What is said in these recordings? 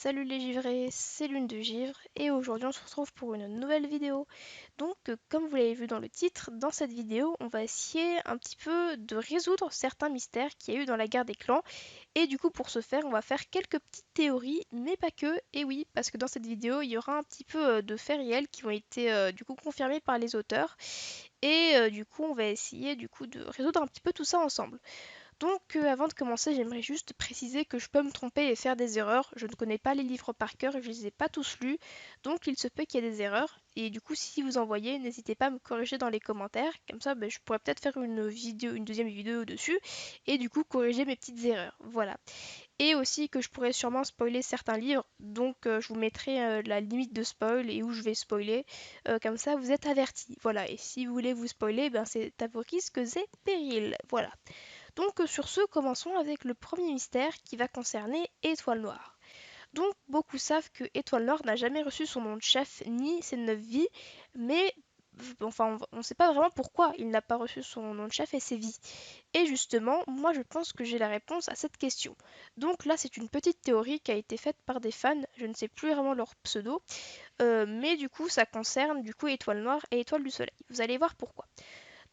Salut les givrés, c'est Lune de Givre et aujourd'hui on se retrouve pour une nouvelle vidéo. Donc comme vous l'avez vu dans le titre, dans cette vidéo on va essayer un petit peu de résoudre certains mystères qu'il y a eu dans la guerre des clans. Et du coup pour ce faire on va faire quelques petites théories mais pas que. Et oui, parce que dans cette vidéo il y aura un petit peu de faits réels qui ont été du coup confirmés par les auteurs. Et du coup on va essayer du coup de résoudre un petit peu tout ça ensemble. Donc avant de commencer, j'aimerais juste préciser que je peux me tromper et faire des erreurs. Je ne connais pas les livres par cœur et je ne les ai pas tous lus, donc il se peut qu'il y ait des erreurs. Et du coup, si vous en voyez, n'hésitez pas à me corriger dans les commentaires. Comme ça, je pourrais peut-être faire une vidéo, une deuxième vidéo dessus et du coup corriger mes petites erreurs. Voilà. Et aussi que je pourrais sûrement spoiler certains livres, donc je vous mettrai la limite de spoil et où je vais spoiler. Comme ça, vous êtes avertis. Voilà. Et si vous voulez vous spoiler, c'est à vos risques et périls. Voilà. Donc sur ce, commençons avec le premier mystère qui va concerner Étoile Noire. Donc beaucoup savent que Étoile Noire n'a jamais reçu son nom de chef ni ses 9 vies, mais enfin on ne sait pas vraiment pourquoi il n'a pas reçu son nom de chef et ses vies. Et justement, moi je pense que j'ai la réponse à cette question. Donc là c'est une petite théorie qui a été faite par des fans, je ne sais plus vraiment leur pseudo, mais du coup ça concerne du coup Étoile Noire et Étoile du Soleil. Vous allez voir pourquoi.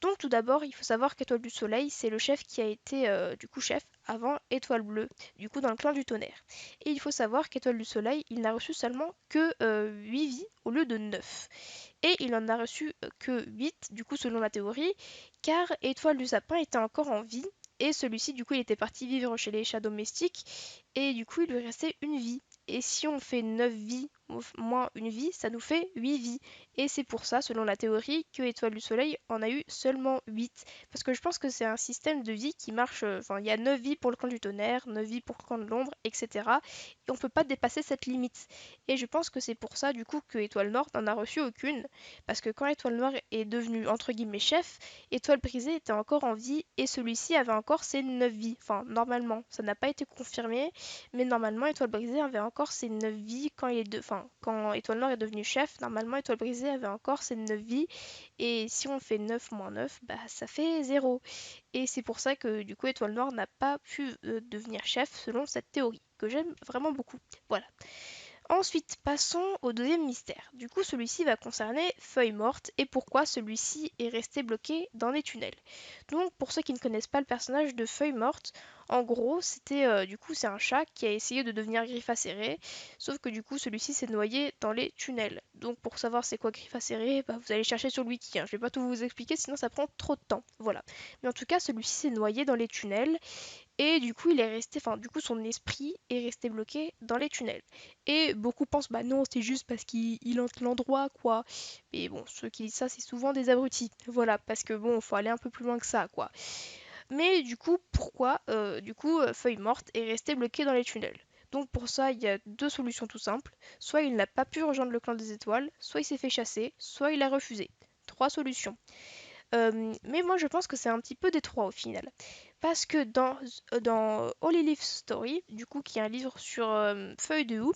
Donc tout d'abord, il faut savoir qu'Étoile du Soleil, c'est le chef qui a été du coup chef avant Étoile Bleue, du coup dans le clan du tonnerre. Et il faut savoir qu'Étoile du Soleil, il n'a reçu seulement que 8 vies au lieu de 9. Et il en a reçu que 8, du coup selon la théorie, car Étoile du Sapin était encore en vie. Et celui-ci, du coup, il était parti vivre chez les chats domestiques. Et du coup, il lui restait une vie. Et si on fait 9 vies moins une vie, ça nous fait 8 vies. Et c'est pour ça, selon la théorie, que Étoile du Soleil en a eu seulement 8. Parce que je pense que c'est un système de vie qui marche. Enfin, il y a 9 vies pour le clan du tonnerre, 9 vies pour le clan de l'ombre, etc. Et on ne peut pas dépasser cette limite. Et je pense que c'est pour ça, du coup, que Étoile Noire n'en a reçu aucune. Parce que quand Étoile Noire est devenu, entre guillemets, chef, Étoile Brisée était encore en vie et celui-ci avait encore ses 9 vies. Enfin, normalement, ça n'a pas été confirmé, mais normalement, Étoile Brisée avait encore ses 9 vies quand Étoile Noire est devenu chef. Normalement, Étoile Brisée avait encore ses 9 vies. Et si on fait 9 moins 9, ça fait 0. Et c'est pour ça que du coup, Étoile Noire n'a pas pu devenir chef selon cette théorie, que j'aime vraiment beaucoup. Voilà. Ensuite, passons au deuxième mystère. Du coup, celui-ci va concerner Feuille Morte et pourquoi celui-ci est resté bloqué dans les tunnels. Donc, pour ceux qui ne connaissent pas le personnage de Feuille Morte, en gros, c'est un chat qui a essayé de devenir Griffe Acérée, sauf que du coup, celui-ci s'est noyé dans les tunnels. Donc, pour savoir c'est quoi Griffe Acérée, vous allez chercher sur le wiki. Je vais pas tout vous expliquer, sinon ça prend trop de temps. Voilà. Mais en tout cas, celui-ci s'est noyé dans les tunnels et du coup, du coup, son esprit est resté bloqué dans les tunnels. Et beaucoup pensent, bah non, c'est juste parce qu'il hante l'endroit, quoi. Mais bon, ceux qui disent ça, c'est souvent des abrutis. Voilà, parce que bon, faut aller un peu plus loin que ça, quoi. Mais du coup, pourquoi, Feuille Morte est resté bloqué dans les tunnels? Donc pour ça, il y a deux solutions tout simples. Soit il n'a pas pu rejoindre le clan des étoiles, soit il s'est fait chasser, soit il a refusé. Trois solutions. Mais moi je pense que c'est un petit peu des trois au final. Parce que dans Holy Leaf Story, du coup qui est un livre sur Feuille de Houx,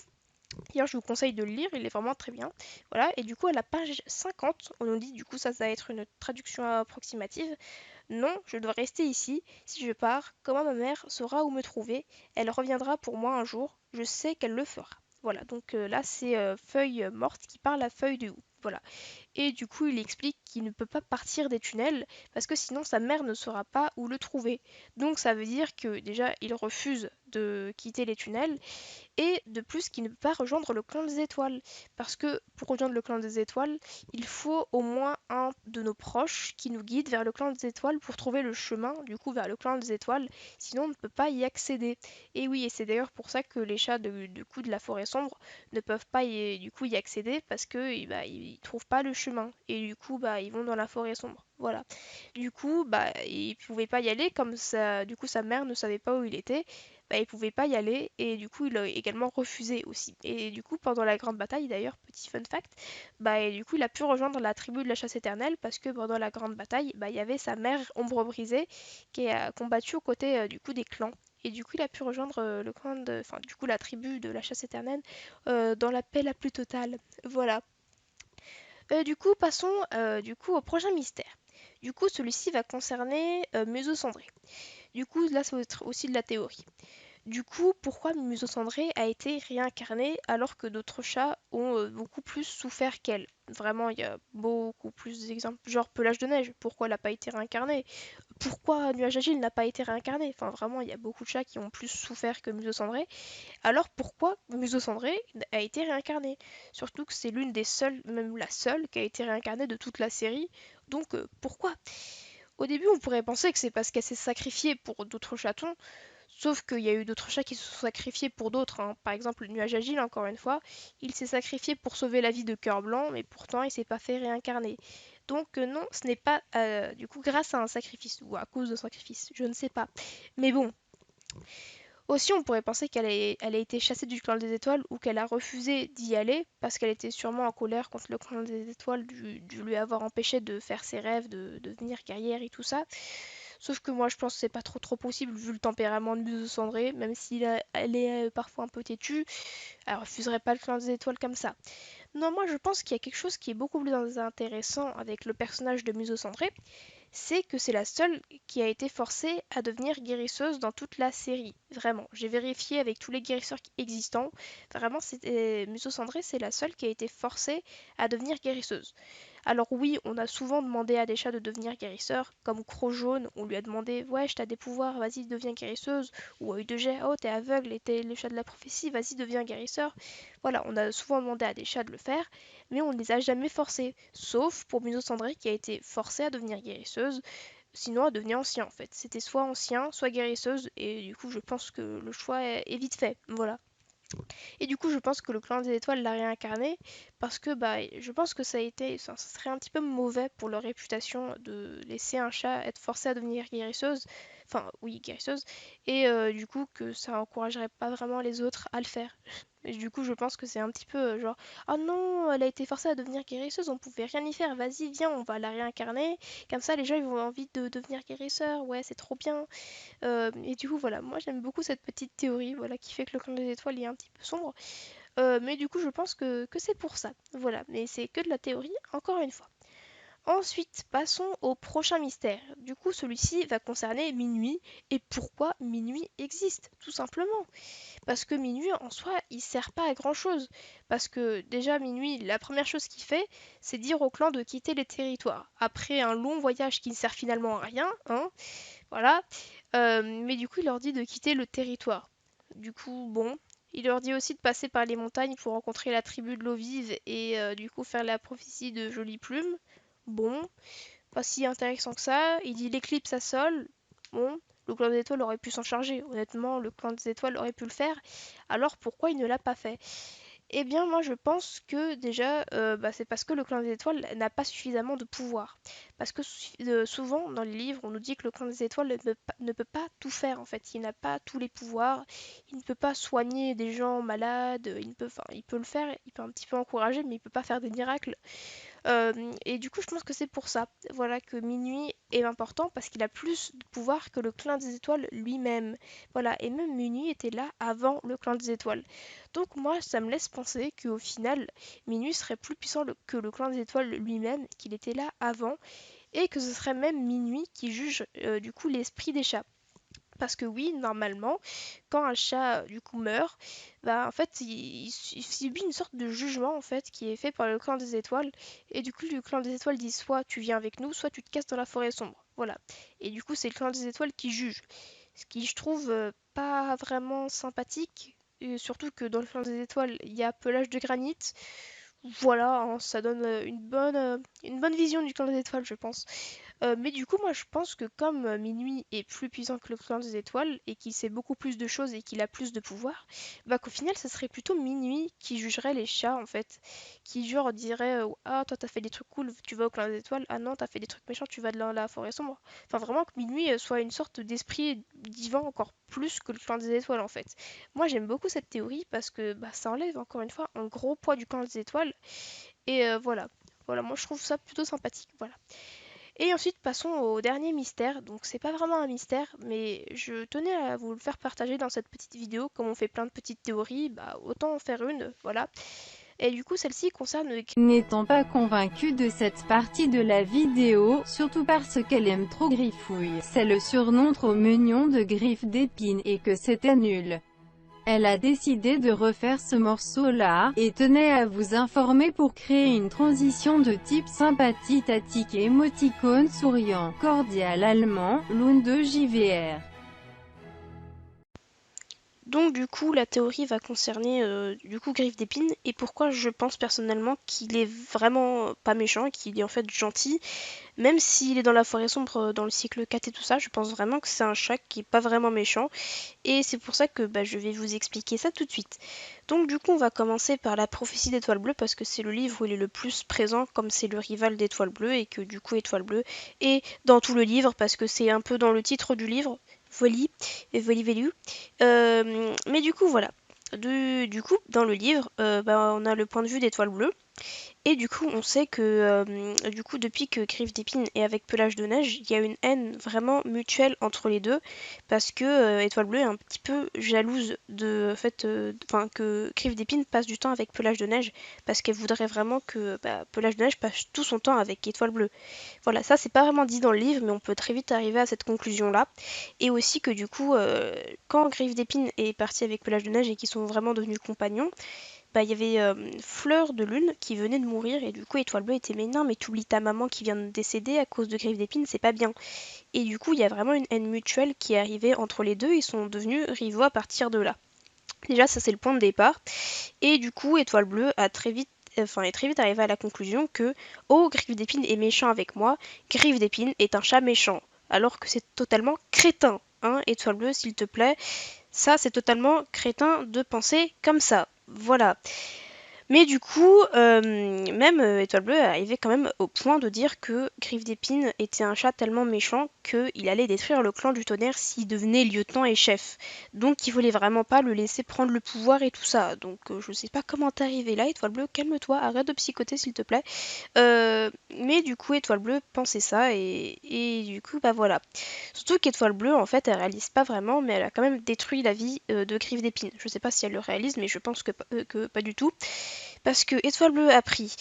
d'ailleurs je vous conseille de le lire, il est vraiment très bien. Voilà, et du coup à la page 50, on nous dit, du coup ça va être une traduction approximative. Non, je dois rester ici. Si je pars, comment ma mère saura où me trouver? Elle reviendra pour moi un jour. Je sais qu'elle le fera. Voilà, donc là c'est Feuille Morte qui parle à Feuille de Houx. Voilà. Et du coup, il explique qu'il ne peut pas partir des tunnels parce que sinon sa mère ne saura pas où le trouver. Donc ça veut dire que déjà, il refuse de quitter les tunnels et de plus qu'il ne peut pas rejoindre le clan des étoiles. Parce que pour rejoindre le clan des étoiles, il faut au moins un de nos proches qui nous guide vers le clan des étoiles pour trouver le chemin du coup vers le clan des étoiles. Sinon on ne peut pas y accéder. Et oui, et c'est d'ailleurs pour ça que les chats de la forêt sombre ne peuvent pas y accéder parce que ils trouvent pas le chemin. Et du coup ils vont dans la forêt sombre. Voilà. Du coup, il pouvait pas y aller comme ça. Du coup, sa mère ne savait pas où il était. Il pouvait pas y aller et du coup il a également refusé aussi. Et du coup pendant la grande bataille d'ailleurs, petit fun fact, et du coup il a pu rejoindre la tribu de la chasse éternelle parce que pendant la grande bataille, il y avait sa mère Ombre Brisée qui a combattu aux côtés du coup des clans. Et du coup il a pu rejoindre le clan enfin du coup la tribu de la chasse éternelle dans la paix la plus totale. Voilà. Du coup passons du coup au prochain mystère. Du coup celui-ci va concerner Museau Cendré. Du coup là ça va être aussi de la théorie. Du coup, pourquoi Museau Cendré a été réincarnée alors que d'autres chats ont beaucoup plus souffert qu'elle? Vraiment, il y a beaucoup plus d'exemples. Genre Pelage de Neige, pourquoi elle n'a pas été réincarnée? Pourquoi Nuage Agile n'a pas été réincarné? Enfin, vraiment, il y a beaucoup de chats qui ont plus souffert que Museau Cendré. Alors pourquoi Museau Cendré a été réincarnée? Surtout que c'est l'une des seules, même la seule, qui a été réincarnée de toute la série. Donc pourquoi? Au début, on pourrait penser que c'est parce qu'elle s'est sacrifiée pour d'autres chatons, sauf qu'il y a eu d'autres chats qui se sont sacrifiés pour d'autres, hein. Par exemple, le Nuage Agile, encore une fois, il s'est sacrifié pour sauver la vie de Cœur Blanc, mais pourtant il s'est pas fait réincarner. Donc non, ce n'est pas du coup grâce à un sacrifice ou à cause d'un sacrifice, je ne sais pas. Mais bon, aussi, on pourrait penser elle a été chassée du clan des étoiles ou qu'elle a refusé d'y aller parce qu'elle était sûrement en colère contre le clan des étoiles dû lui avoir empêché de faire ses rêves, de devenir guerrière et tout ça. Sauf que moi, je pense que c'est pas trop possible vu le tempérament de Muse Cendrée, même si elle est parfois un peu têtue, elle refuserait pas le clan des étoiles comme ça. Non, moi je pense qu'il y a quelque chose qui est beaucoup plus intéressant avec le personnage de Muso Cendré, c'est que c'est la seule qui a été forcée à devenir guérisseuse dans toute la série. Vraiment, j'ai vérifié avec tous les guérisseurs existants. Vraiment, Muso Cendré, c'est la seule qui a été forcée à devenir guérisseuse. Alors oui, on a souvent demandé à des chats de devenir guérisseurs, comme Croc Jaune, on lui a demandé «Ouais, t'as des pouvoirs, vas-y, deviens guérisseuse», ou Œil de Jet «Oh, t'es aveugle et t'es le chat de la prophétie, vas-y, deviens guérisseur». Voilà, on a souvent demandé à des chats de le faire, mais on ne les a jamais forcés, sauf pour Muso Cendré qui a été forcée à devenir guérisseuse, sinon elle devenait ancien en fait. C'était soit ancien, soit guérisseuse, et du coup je pense que le choix est vite fait, voilà. Et du coup, je pense que le clan des étoiles l'a réincarné parce que bah, je pense que ça serait un petit peu mauvais pour leur réputation de laisser un chat être forcé à devenir guérisseuse, enfin oui, guérisseuse, et du coup que ça encouragerait pas vraiment les autres à le faire. Et du coup, je pense que c'est un petit peu genre, oh non, elle a été forcée à devenir guérisseuse, on pouvait rien y faire, vas-y, viens, on va la réincarner. Comme ça, les gens ils vont avoir envie de devenir guérisseur, ouais, c'est trop bien. Et du coup, voilà, moi j'aime beaucoup cette petite théorie, voilà, qui fait que le clan des étoiles est un petit peu sombre. Mais du coup, je pense que c'est pour ça. Voilà, mais c'est que de la théorie, encore une fois. Ensuite, passons au prochain mystère. Du coup, celui-ci va concerner Minuit et pourquoi Minuit existe, tout simplement. Parce que Minuit, en soi, il sert pas à grand-chose. Parce que déjà, Minuit, la première chose qu'il fait, c'est dire au clan de quitter les territoires. Après un long voyage qui ne sert finalement à rien, hein, voilà. Mais du coup, il leur dit de quitter le territoire. Du coup, bon. Il leur dit aussi de passer par les montagnes pour rencontrer la tribu de l'eau vive et du coup faire la prophétie de Jolie Plume. Bon, pas si intéressant que ça. Il dit l'éclipse à Sol. Bon, le clan des étoiles aurait pu s'en charger. Honnêtement, le clan des étoiles aurait pu le faire. Alors pourquoi il ne l'a pas fait? Eh bien, moi, je pense que déjà, bah, c'est parce que le clan des étoiles n'a pas suffisamment de pouvoir. Parce que souvent, dans les livres, on nous dit que le clan des étoiles ne peut pas tout faire, en fait. Il n'a pas tous les pouvoirs. Il ne peut pas soigner des gens malades. Enfin, il peut le faire, il peut un petit peu encourager, mais il peut pas faire des miracles. Et du coup, je pense que c'est pour ça, voilà, que Minuit est important parce qu'il a plus de pouvoir que le clan des étoiles lui-même. Voilà, et même Minuit était là avant le clan des étoiles. Donc moi, ça me laisse penser qu'au final, Minuit serait plus puissant que le clan des étoiles lui-même, qu'il était là avant, et que ce serait même Minuit qui juge du coup l'esprit des chats. Parce que oui, normalement, quand un chat du coup meurt, bah en fait il subit une sorte de jugement en fait qui est fait par le clan des étoiles. Et du coup le clan des étoiles dit soit tu viens avec nous, soit tu te casses dans la forêt sombre. Voilà. Et du coup c'est le clan des étoiles qui juge. Ce qui je trouve pas vraiment sympathique. Et surtout que dans le clan des étoiles, il y a Pelage de Granit. Voilà, hein, ça donne une bonne vision du clan des étoiles, je pense. Mais du coup, moi je pense que comme Minuit est plus puissant que le clan des étoiles et qu'il sait beaucoup plus de choses et qu'il a plus de pouvoir, bah qu'au final, ce serait plutôt Minuit qui jugerait les chats en fait. Qui genre dirait ah, toi t'as fait des trucs cool, tu vas au clan des étoiles, ah non, t'as fait des trucs méchants, tu vas dans la forêt sombre. Enfin, vraiment que Minuit soit une sorte d'esprit divin encore plus que le clan des étoiles en fait. Moi j'aime beaucoup cette théorie parce que bah, ça enlève encore une fois un gros poids du clan des étoiles et voilà. Voilà, moi je trouve ça plutôt sympathique. Voilà. Et ensuite, passons au dernier mystère. Donc, c'est pas vraiment un mystère, mais je tenais à vous le faire partager dans cette petite vidéo. Comme on fait plein de petites théories, bah, autant en faire une, voilà. Et du coup, celle-ci concerne... N'étant pas convaincu de cette partie de la vidéo, surtout parce qu'elle aime trop Griffouille, c'est le surnom trop mignon de Griffe d'Épine et que c'était nul. Elle a décidé de refaire ce morceau-là, et tenait à vous informer pour créer une transition de type sympathie tatique et émoticône souriant, cordial allemand, Lune de JVR. Donc du coup, la théorie va concerner du coup Griffe d'Épine et pourquoi je pense personnellement qu'il est vraiment pas méchant et qu'il est en fait gentil. Même s'il est dans la forêt sombre, dans le cycle 4 et tout ça, je pense vraiment que c'est un chat qui est pas vraiment méchant. Et c'est pour ça que je vais vous expliquer ça tout de suite. Donc du coup, on va commencer par la prophétie d'Étoile Bleue parce que c'est le livre où il est le plus présent, comme c'est le rival d'Étoile Bleue et que du coup Étoile Bleue est dans tout le livre parce que c'est un peu dans le titre du livre. Voli, Voli. Mais du coup, voilà. Du coup, dans le livre, on a le point de vue d'Étoile Bleue. Et du coup, on sait que du coup, depuis que Griffe d'Épine est avec Pelage de Neige, il y a une haine vraiment mutuelle entre les deux, parce que Étoile Bleue est un petit peu jalouse de fait, enfin que Griffe d'Épine passe du temps avec Pelage de Neige, parce qu'elle voudrait vraiment que Pelage de Neige passe tout son temps avec Étoile Bleue. Voilà, ça c'est pas vraiment dit dans le livre, mais on peut très vite arriver à cette conclusion-là. Et aussi que du coup, quand Griffe d'Épine est parti avec Pelage de Neige et qu'ils sont vraiment devenus compagnons, il y avait Fleur de Lune qui venait de mourir et du coup Étoile Bleue était mais non mais t'oublies ta maman qui vient de décéder à cause de Griffe d'Épine, c'est pas bien. Et du coup il y a vraiment une haine mutuelle qui est arrivée entre les deux, ils sont devenus rivaux à partir de là. Déjà ça c'est le point de départ. Et du coup Étoile Bleue a très vite est très vite arrivé à la conclusion que oh Griffe d'Épine est méchant avec moi, Griffe d'Épine est un chat méchant. Alors que c'est totalement crétin, hein, Étoile Bleue s'il te plaît. Ça c'est totalement crétin de penser comme ça. Voilà. Mais du coup, même Étoile Bleue est arrivé quand même au point de dire que Griffe d'Épine était un chat tellement méchant qu'il allait détruire le clan du tonnerre s'il devenait lieutenant et chef. Donc il voulait vraiment pas le laisser prendre le pouvoir et tout ça. Donc je sais pas comment t'es arrivé là, Étoile Bleue, calme-toi, arrête de psychoter s'il te plaît. Mais du coup, Étoile Bleue pensait ça et du coup, voilà. Surtout qu'Étoile Bleue, en fait, elle réalise pas vraiment, mais elle a quand même détruit la vie de Griffe d'Épine. Je sais pas si elle le réalise, mais je pense que pas du tout. Parce que Étoile Bleue a pris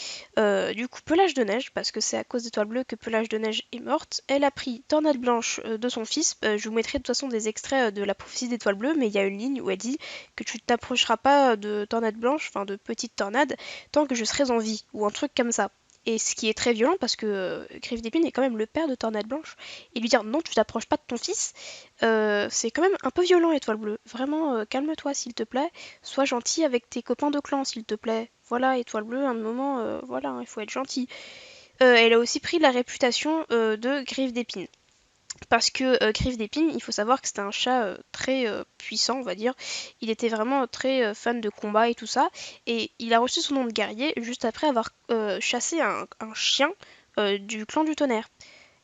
du coup Pelage de Neige, parce que c'est à cause d'Étoile Bleue que Pelage de Neige est morte. Elle a pris Tornade Blanche de son fils. Je vous mettrai de toute façon des extraits de la prophétie d'Étoile Bleue, mais il y a une ligne où elle dit que tu t'approcheras pas de Tornade Blanche, enfin de Petite Tornade, tant que je serai en vie, ou un truc comme ça. Et ce qui est très violent parce que Griffe d'Épine est quand même le père de Tornade Blanche. Et lui dire non, tu t'approches pas de ton fils, c'est quand même un peu violent, Étoile Bleue. Vraiment, calme-toi s'il te plaît. Sois gentil avec tes copains de clan, s'il te plaît. Voilà, Étoile Bleue, à un moment, voilà, hein, il faut être gentil. Elle a aussi pris la réputation de Griffe d'Épine. Parce que Griffe d'Épine, il faut savoir que c'était un chat très puissant, on va dire. Il était vraiment très fan de combat et tout ça. Et il a reçu son nom de guerrier juste après avoir chassé un chien du clan du tonnerre.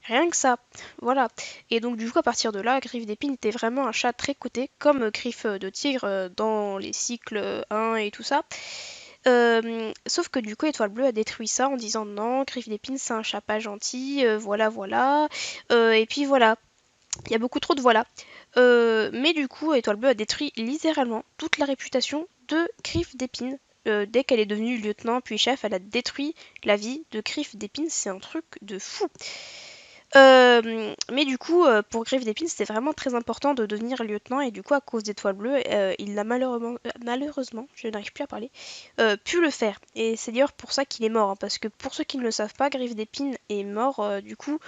Rien que ça, voilà. Et donc du coup à partir de là, Griffe d'Épine était vraiment un chat très coté, comme Griffe de Tigre dans les cycles 1 et tout ça. Sauf que du coup Étoile Bleue a détruit ça en disant non, Griffe d'Épine c'est un chat pas gentil, voilà. Et puis voilà, il y a beaucoup trop de voilà. Mais du coup Étoile Bleue a détruit littéralement toute la réputation de Griffe d'Épine. Dès qu'elle est devenue lieutenant puis chef, elle a détruit la vie de Griffe d'Épine, c'est un truc de fou. Mais du coup, pour Griffe d'Épine, c'était vraiment très important de devenir lieutenant et du coup, à cause d'Étoile Bleue, il n'a malheureusement, je n'arrive plus à parler, pu le faire. Et c'est d'ailleurs pour ça qu'il est mort, hein, parce que pour ceux qui ne le savent pas, Griffe d'Épine est mort du coup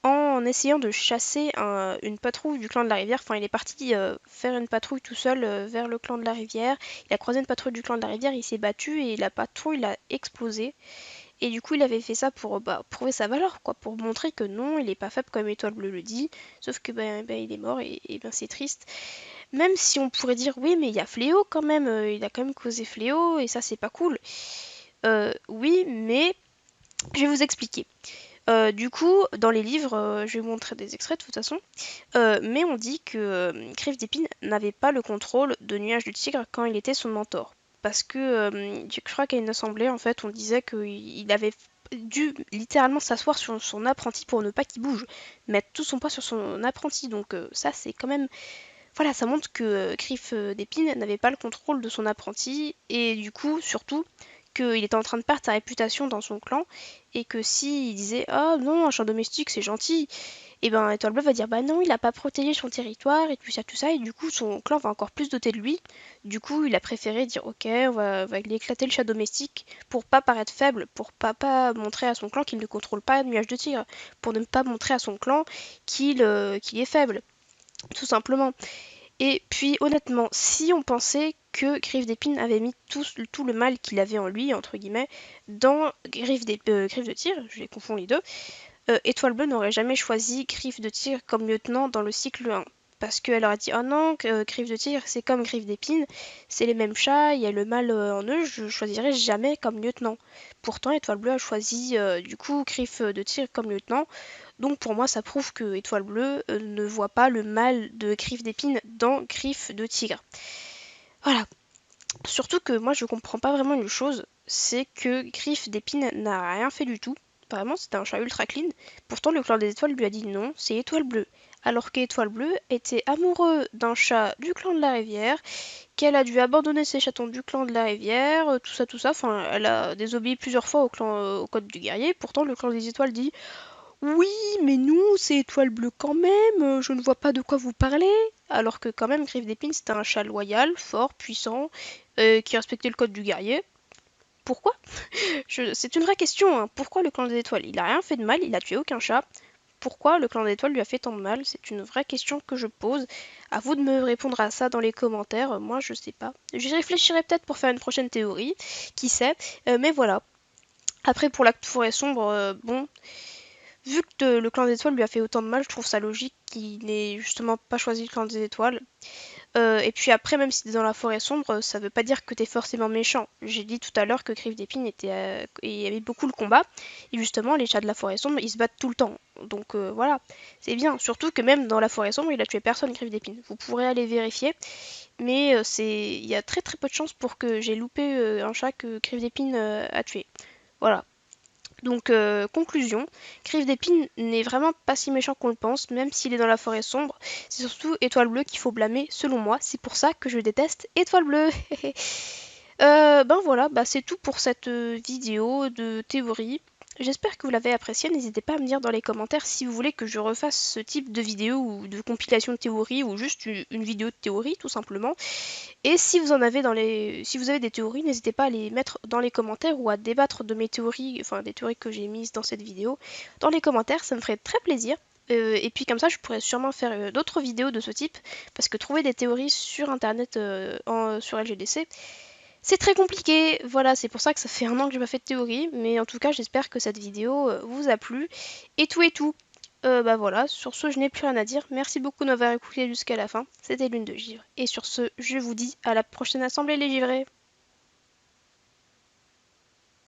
en essayant de chasser une patrouille du clan de la rivière. Enfin, il est parti faire une patrouille tout seul vers le clan de la rivière. Il a croisé une patrouille du clan de la rivière, il s'est battu et la patrouille l'a explosé. Et du coup, il avait fait ça pour prouver sa valeur, quoi, pour montrer que non, il est pas faible comme Étoile Bleue le dit, sauf que il est mort et c'est triste. Même si on pourrait dire oui, mais il y a Fléau quand même, il a quand même causé Fléau et ça c'est pas cool. Oui, mais je vais vous expliquer. Du coup, dans les livres, je vais vous montrer des extraits de toute façon, mais on dit que Griffe d'Épine n'avait pas le contrôle de Nuage du Tigre quand il était son mentor. Parce que je crois qu'à une assemblée, en fait, on disait qu'il avait dû littéralement s'asseoir sur son apprenti pour ne pas qu'il bouge, mettre tout son poids sur son apprenti. Donc ça, c'est quand même... Voilà, ça montre que Griffe d'Épine n'avait pas le contrôle de son apprenti, et du coup, surtout, qu'il était en train de perdre sa réputation dans son clan, et que s'il disait «Ah non, un chat domestique c'est gentil», et ben Étoile Bleue va dire «Bah non, il a pas protégé son territoire, et tout ça», et du coup son clan va encore plus douter de lui. Du coup, il a préféré dire «Ok, on va lui éclater le chat domestique» pour pas paraître faible, pour pas montrer à son clan qu'il ne contrôle pas Nuage de Tigre, pour ne pas montrer à son clan qu'il est faible, tout simplement. Et puis honnêtement, si on pensait que Griffe d'Épine avait mis tout le mal qu'il avait en lui, entre guillemets, dans Griffe de Tigre, je les confonds les deux, Étoile Bleue n'aurait jamais choisi Griffe de Tigre comme lieutenant dans le cycle 1. Parce qu'elle aurait dit «Oh non, Griffe de Tigre, c'est comme Griffe d'Épine, c'est les mêmes chats, il y a le mal en eux, je choisirais jamais comme lieutenant». Pourtant, Étoile Bleue a choisi du coup Griffe de Tigre comme lieutenant. Donc pour moi, ça prouve que Étoile Bleue ne voit pas le mal de Griffe d'Épine dans Griffe de Tigre. Voilà. Surtout que moi, je comprends pas vraiment une chose, c'est que Griffe d'Épine n'a rien fait du tout. Vraiment, c'était un chat ultra clean. Pourtant, le clan des étoiles lui a dit non, c'est Étoile Bleue. Alors qu'Étoile Bleue était amoureux d'un chat du clan de la rivière, qu'elle a dû abandonner ses chatons du clan de la rivière, tout ça. Enfin, elle a désobéi plusieurs fois au code du guerrier. Pourtant, le clan des étoiles dit oui, mais nous, c'est Étoile Bleue quand même, je ne vois pas de quoi vous parlez. Alors que quand même, Griffe d'Épine, c'était un chat loyal, fort, puissant, qui respectait le code du guerrier. Pourquoi? C'est une vraie question, hein. Pourquoi le clan des étoiles? Il a rien fait de mal, il a tué aucun chat. Pourquoi le clan des étoiles lui a fait tant de mal? C'est une vraie question que je pose. À vous de me répondre à ça dans les commentaires, moi je sais pas. J'y réfléchirai peut-être pour faire une prochaine théorie, qui sait. Mais voilà. Après pour l'acte forêt sombre, bon, vu que le clan des étoiles lui a fait autant de mal, je trouve ça logique qu'il n'ait justement pas choisi le clan des étoiles. Et puis après, même si t'es dans la forêt sombre, ça veut pas dire que t'es forcément méchant. J'ai dit tout à l'heure que Griffe d'Épine et aimait beaucoup le combat. Et justement, les chats de la forêt sombre, ils se battent tout le temps. Donc voilà, c'est bien. Surtout que même dans la forêt sombre, il a tué personne, Griffe d'Épine. Vous pourrez aller vérifier. Mais il y a très très peu de chances pour que j'ai loupé un chat que Griffe d'Épine a tué. Voilà. Donc, conclusion, Griffe d'Épine n'est vraiment pas si méchant qu'on le pense, même s'il est dans la forêt sombre. C'est surtout Étoile Bleue qu'il faut blâmer, selon moi. C'est pour ça que je déteste Étoile Bleue. Ben voilà, bah c'est tout pour cette vidéo de théorie. J'espère que vous l'avez apprécié. N'hésitez pas à me dire dans les commentaires si vous voulez que je refasse ce type de vidéo ou de compilation de théories ou juste une vidéo de théorie, tout simplement. Et si vous en avez si vous avez des théories, n'hésitez pas à les mettre dans les commentaires ou à débattre de mes théories, enfin des théories que j'ai mises dans cette vidéo, dans les commentaires, ça me ferait très plaisir. Et puis comme ça, je pourrais sûrement faire d'autres vidéos de ce type, parce que trouver des théories sur internet sur LGDC, c'est très compliqué. Voilà, c'est pour ça que ça fait un an que j'ai pas fait de théorie, mais en tout cas, j'espère que cette vidéo vous a plu. Et tout et tout. Bah voilà, sur ce, je n'ai plus rien à dire. Merci beaucoup de m'avoir écouté jusqu'à la fin. C'était Lune de Givre. Et sur ce, je vous dis à la prochaine assemblée les givrés.